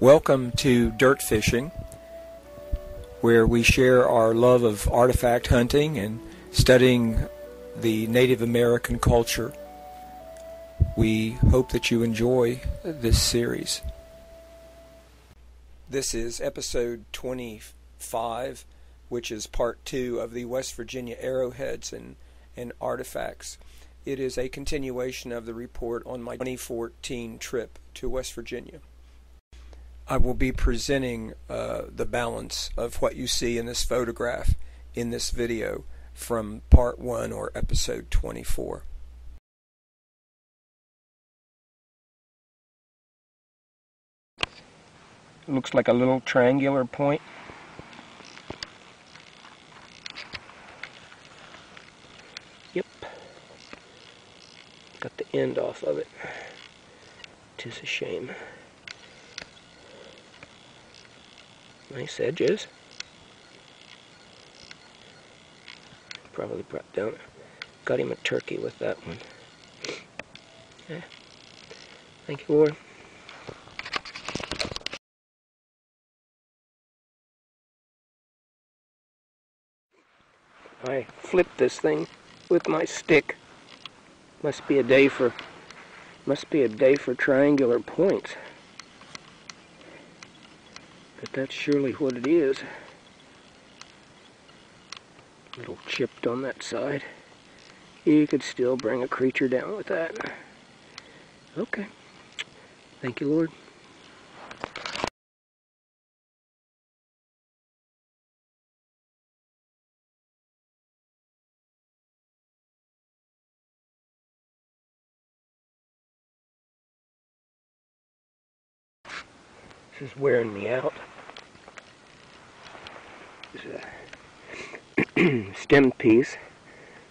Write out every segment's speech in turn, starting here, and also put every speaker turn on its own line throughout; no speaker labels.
Welcome to Dirt Fishing, where we share our love of artifact hunting and studying the Native American culture. We hope that you enjoy this series. This is episode 25, which is part 2 of the West Virginia Arrowheads and artifacts. It is a continuation of the report on my 2014 trip to West Virginia. I will be presenting the balance of what you see in this photograph in this video from part 1 or episode 24. Looks like a little triangular point. Yep. Got the end off of it. 'Tis a shame. Nice edges. Probably brought down. Got him a turkey with that one. Yeah. Thank you, Lord. I flipped this thing with my stick. Must be a day for triangular points. But that's surely what it is. A little chipped on that side. You could still bring a creature down with that. Okay. Thank you, Lord. This is wearing me out. This is a stem piece.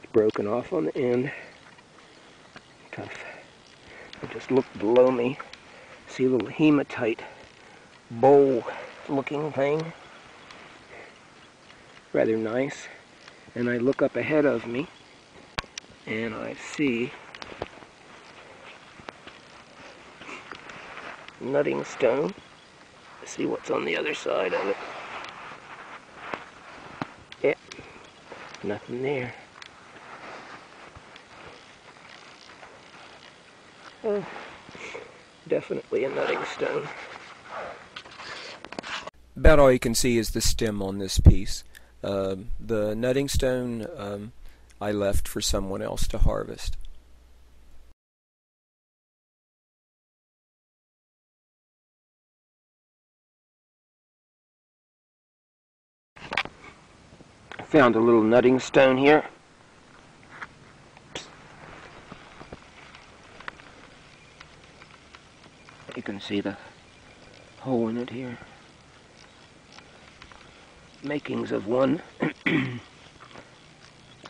It's broken off on the end. Tough. I just looked below me. See a little hematite bowl looking thing. Rather nice. And I look up ahead of me and I see nutting stone. See what's on the other side of it. Yep, nothing there. Oh, definitely a nutting stone. About all you can see is the stem on this piece. The nutting stone I left for someone else to harvest. Found a little nutting stone here. You can see the hole in it here. Makings of one.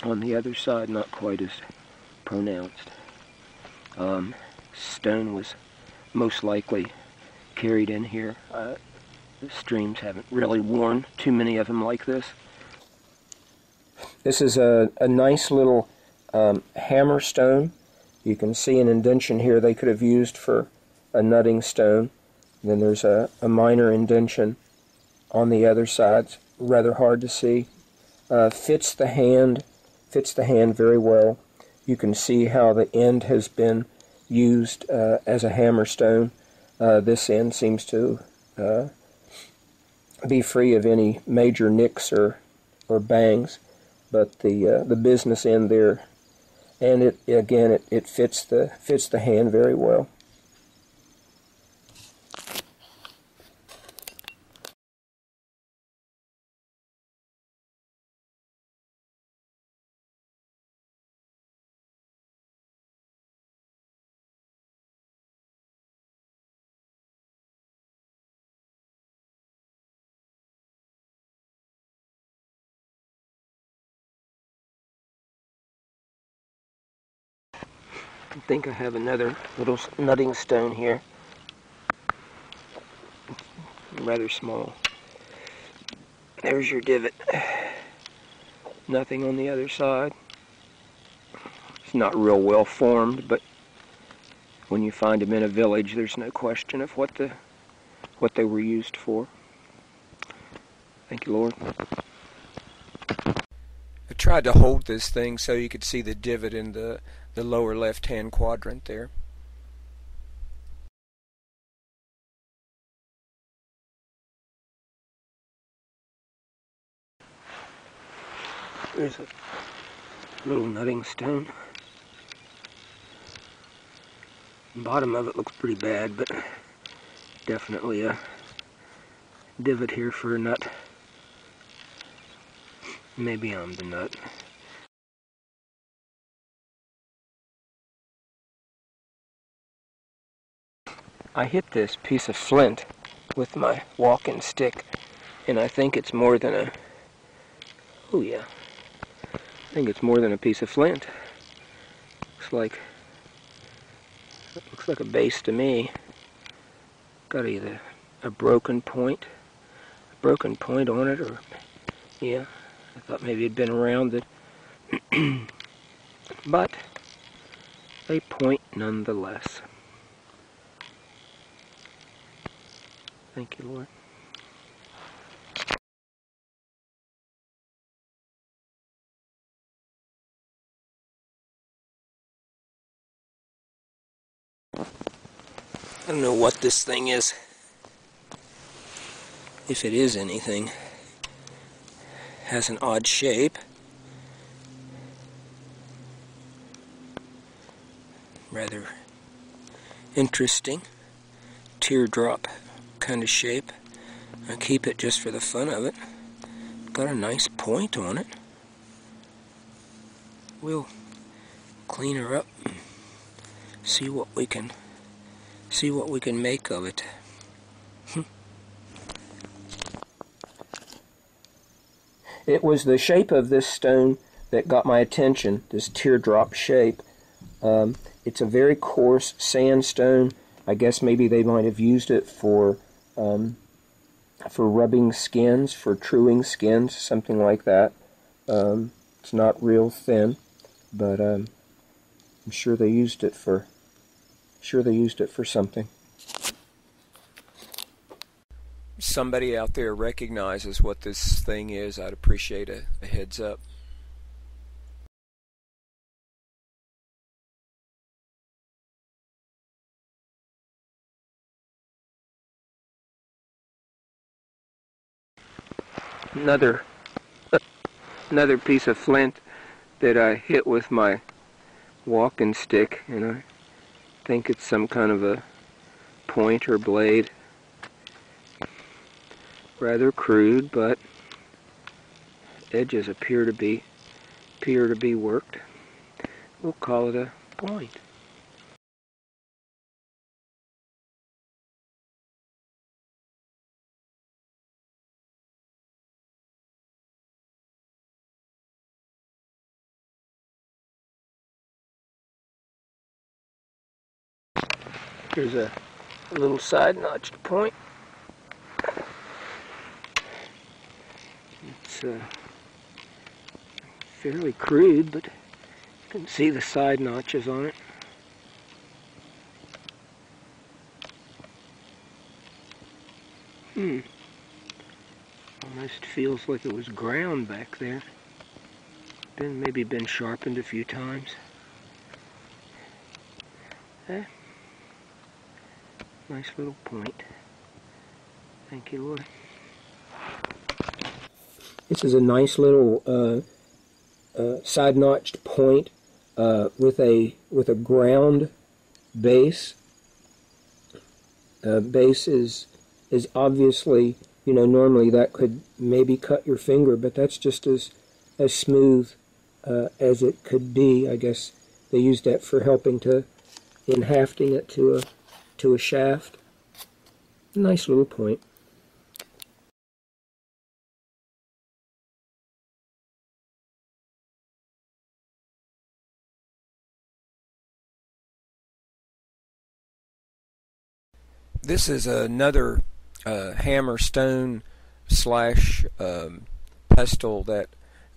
On the other side, not quite as pronounced. Stone was most likely carried in here. The streams haven't really worn too many of them like this. This is a nice little hammer stone. You can see an indention here they could have used for a nutting stone. And then there's a minor indention on the other side. It's rather hard to see. Fits the hand very well. You can see how the end has been used as a hammer stone. This end seems to be free of any major nicks or bangs. But the business end there, and it fits the hand very well. I think I have another little nutting stone here. Rather small. There's your divot. Nothing on the other side. It's not real well formed, but when you find them in a village, there's no question of what the what they were used for. Thank you, Lord. I tried to hold this thing so you could see the divot in the lower left-hand quadrant there. There's a little nutting stone. The bottom of it looks pretty bad, but definitely a divot here for a nut. Maybe I'm the nut. I hit this piece of flint with my walking stick, and I think it's more than a... Oh yeah. I think it's more than a piece of flint. Looks like a base to me. Got either a broken point on it, or yeah, I thought maybe it'd been around it, but a point nonetheless. Thank you, Lord. I don't know what this thing is, if it is anything. Has an odd shape. Rather interesting. Teardrop kind of shape. I keep it just for the fun of it. Got a nice point on it. We'll clean her up and see what we can make of it. It was the shape of this stone that got my attention, this teardrop shape. It's a very coarse sandstone. I guess maybe they might have used it for rubbing skins, for truing skins, something like that. It's not real thin, but I'm sure they used it for something. Somebody out there recognizes what this thing is, I'd appreciate a heads up. Another piece of flint that I hit with my walking stick, and I think it's some kind of a point or blade. Rather crude, but edges appear to be worked. We'll call it a point. Here's a little side notched point. It's fairly crude, but you can see the side notches on it. Almost feels like it was ground back there. Maybe been sharpened a few times. Nice little point. Thank you, Lord. This is a nice little side notched point with a ground base. Base is obviously, normally that could maybe cut your finger, but that's just as smooth as it could be. I guess they used that for helping in hafting it to a shaft. Nice little point. This is another hammer stone slash pestle that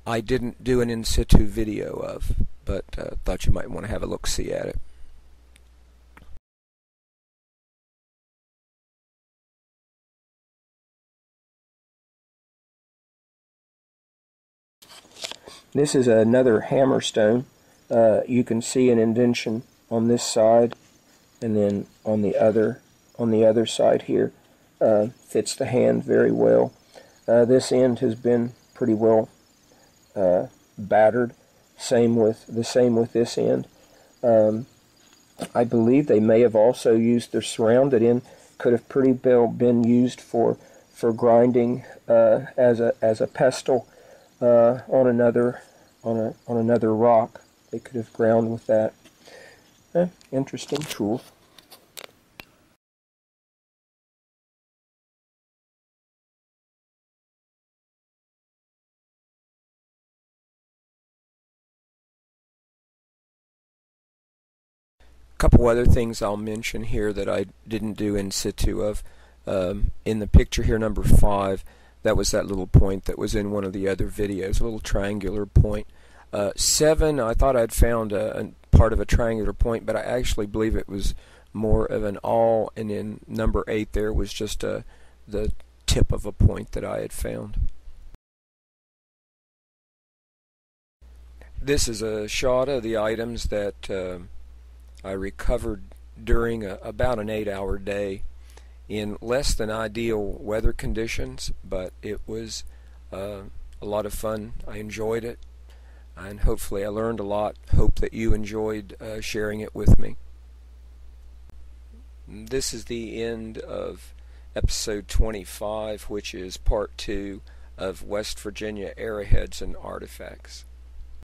I didn't do an in situ video of, but thought you might want to have a look-see at it. This is another hammerstone. You can see an indention on this side, and then on the other side here. Fits the hand very well. This end has been pretty well battered. Same with this end. I believe they may have also used their surrounded end. Could have pretty well been used for grinding as a pestle on another rock. They could have ground with that. Interesting tool. Couple other things I'll mention here that I didn't do in situ of. In the picture here, number 5, that was that little point that was in one of the other videos, a little triangular point. 7, I thought I'd found a part of a triangular point, but I actually believe it was more of an awl, and in number 8 there was just the tip of a point that I had found. This is a shot of the items that I recovered during about an 8-hour day in less than ideal weather conditions, but it was a lot of fun. I enjoyed it, and hopefully I learned a lot. Hope that you enjoyed sharing it with me. This is the end of episode 25, which is part 2 of West Virginia Arrowheads and Artifacts.